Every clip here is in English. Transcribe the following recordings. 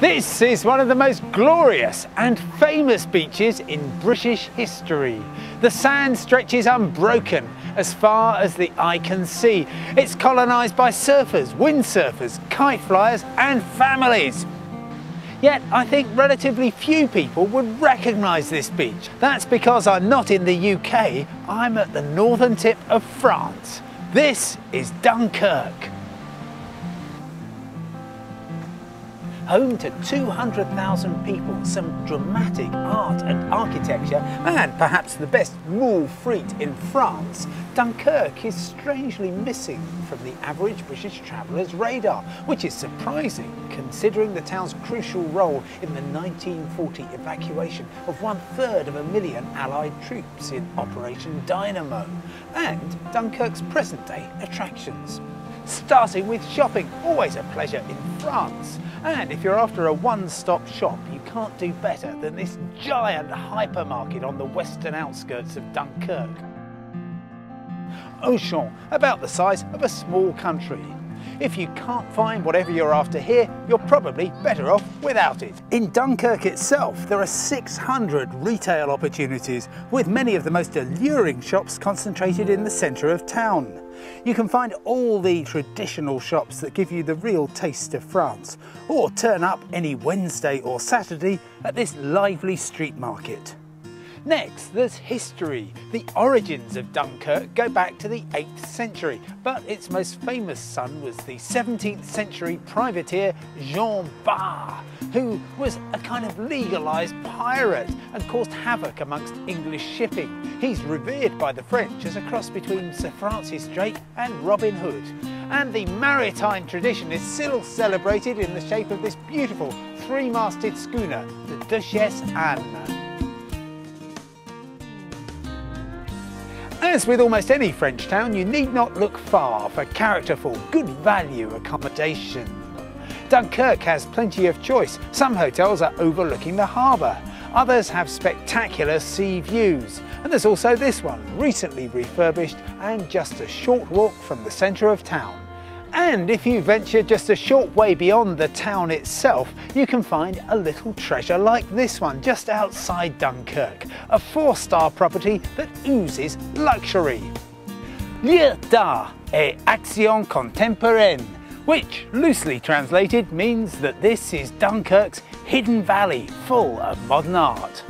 This is one of the most glorious and famous beaches in British history. The sand stretches unbroken as far as the eye can see. It's colonised by surfers, windsurfers, kite flyers and families. Yet I think relatively few people would recognise this beach. That's because I'm not in the UK, I'm at the northern tip of France. This is Dunkirk. Home to 200,000 people, some dramatic art and architecture, and perhaps the best mule frite in France, Dunkirk is strangely missing from the average British traveller's radar, which is surprising considering the town's crucial role in the 1940 evacuation of 1/3 of a million Allied troops in Operation Dynamo, and Dunkirk's present-day attractions. Starting with shopping, always a pleasure in France. And if you're after a one-stop shop, you can't do better than this giant hypermarket on the western outskirts of Dunkirk. Auchan, about the size of a small country. If you can't find whatever you're after here, you're probably better off without it. In Dunkirk itself, there are 600 retail opportunities, with many of the most alluring shops concentrated in the centre of town. You can find all the traditional shops that give you the real taste of France, or turn up any Wednesday or Saturday at this lively street market. Next, there's history. The origins of Dunkirk go back to the 8th century, but its most famous son was the 17th century privateer Jean Bart, who was a kind of legalised pirate and caused havoc amongst English shipping. He's revered by the French as a cross between Sir Francis Drake and Robin Hood. And the maritime tradition is still celebrated in the shape of this beautiful three-masted schooner, the Duchesse Anne. As with almost any French town, you need not look far for characterful, good value accommodation. Dunkirk has plenty of choice. Some hotels are overlooking the harbour, others have spectacular sea views, and there's also this one, recently refurbished and just a short walk from the centre of town. And if you venture just a short way beyond the town itself, you can find a little treasure like this one just outside Dunkirk, a 4-star property that oozes luxury. Lieu d'art et action contemporaine, which loosely translated means that this is Dunkirk's hidden valley full of modern art.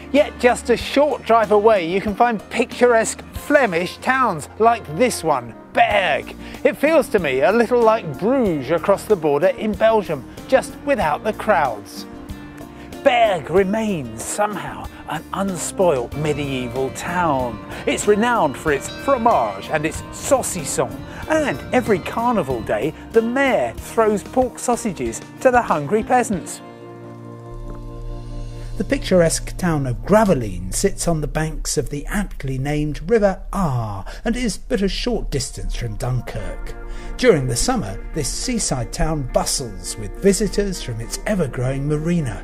Yet just a short drive away you can find picturesque Flemish towns like this one, Berg. It feels to me a little like Bruges across the border in Belgium, just without the crowds. Berg remains somehow an unspoilt medieval town. It's renowned for its fromage and its saucisson, and every carnival day the mayor throws pork sausages to the hungry peasants. The picturesque town of Gravelines sits on the banks of the aptly named River Aar and is but a short distance from Dunkirk. During the summer, this seaside town bustles with visitors from its ever-growing marina.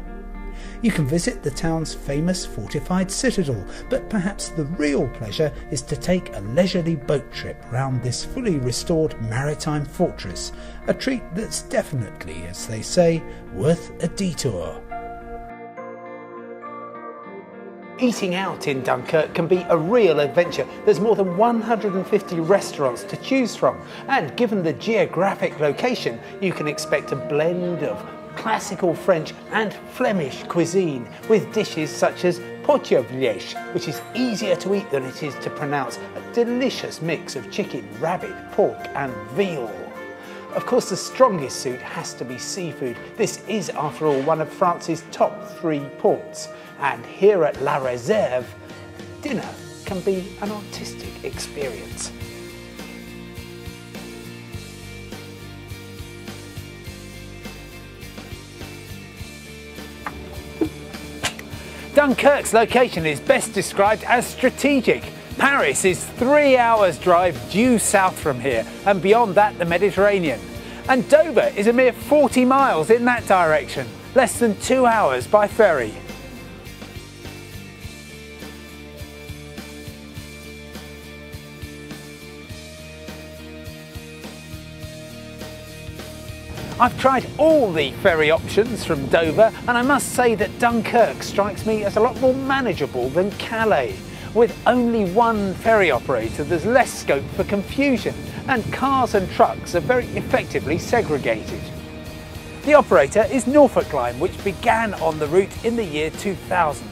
You can visit the town's famous fortified citadel, but perhaps the real pleasure is to take a leisurely boat trip round this fully restored maritime fortress, a treat that's definitely, as they say, worth a detour. Eating out in Dunkirk can be a real adventure. There's more than 150 restaurants to choose from, and given the geographic location, you can expect a blend of classical French and Flemish cuisine, with dishes such as potjevlesh, which is easier to eat than it is to pronounce, a delicious mix of chicken, rabbit, pork and veal. Of course, the strongest suit has to be seafood. This is, after all, one of France's top 3 ports. And here at La Réserve, dinner can be an artistic experience. Dunkirk's location is best described as strategic. Paris is 3 hours drive due south from here, and beyond that the Mediterranean. And Dover is a mere 40 miles in that direction, less than 2 hours by ferry. I've tried all the ferry options from Dover, and I must say that Dunkirk strikes me as a lot more manageable than Calais. With only one ferry operator, there's less scope for confusion, and cars and trucks are very effectively segregated. The operator is Norfolkline, which began on the route in the year 2000.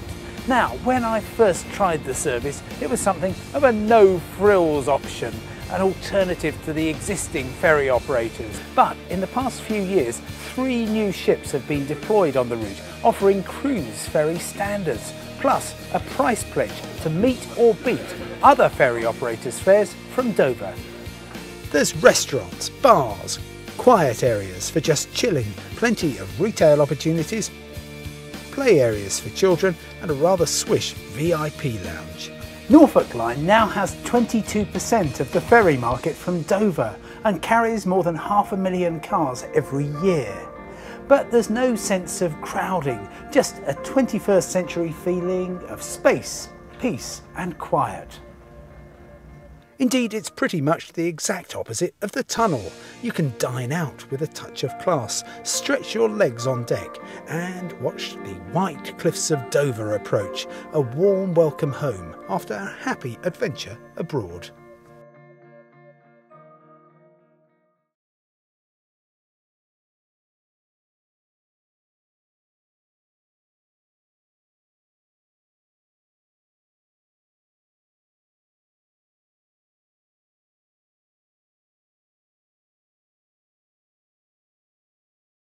Now, when I first tried the service, it was something of a no-frills option, an alternative to the existing ferry operators. But in the past few years, 3 new ships have been deployed on the route, offering cruise ferry standards, plus a price pledge to meet or beat other ferry operators' fares from Dover. There's restaurants, bars, quiet areas for just chilling, plenty of retail opportunities, play areas for children, and a rather swish VIP lounge. Norfolkline now has 22% of the ferry market from Dover and carries more than 500,000 cars every year. But there's no sense of crowding, just a 21st century feeling of space, peace and quiet. Indeed, it's pretty much the exact opposite of the tunnel. You can dine out with a touch of class, stretch your legs on deck and watch the white cliffs of Dover approach, a warm welcome home after a happy adventure abroad.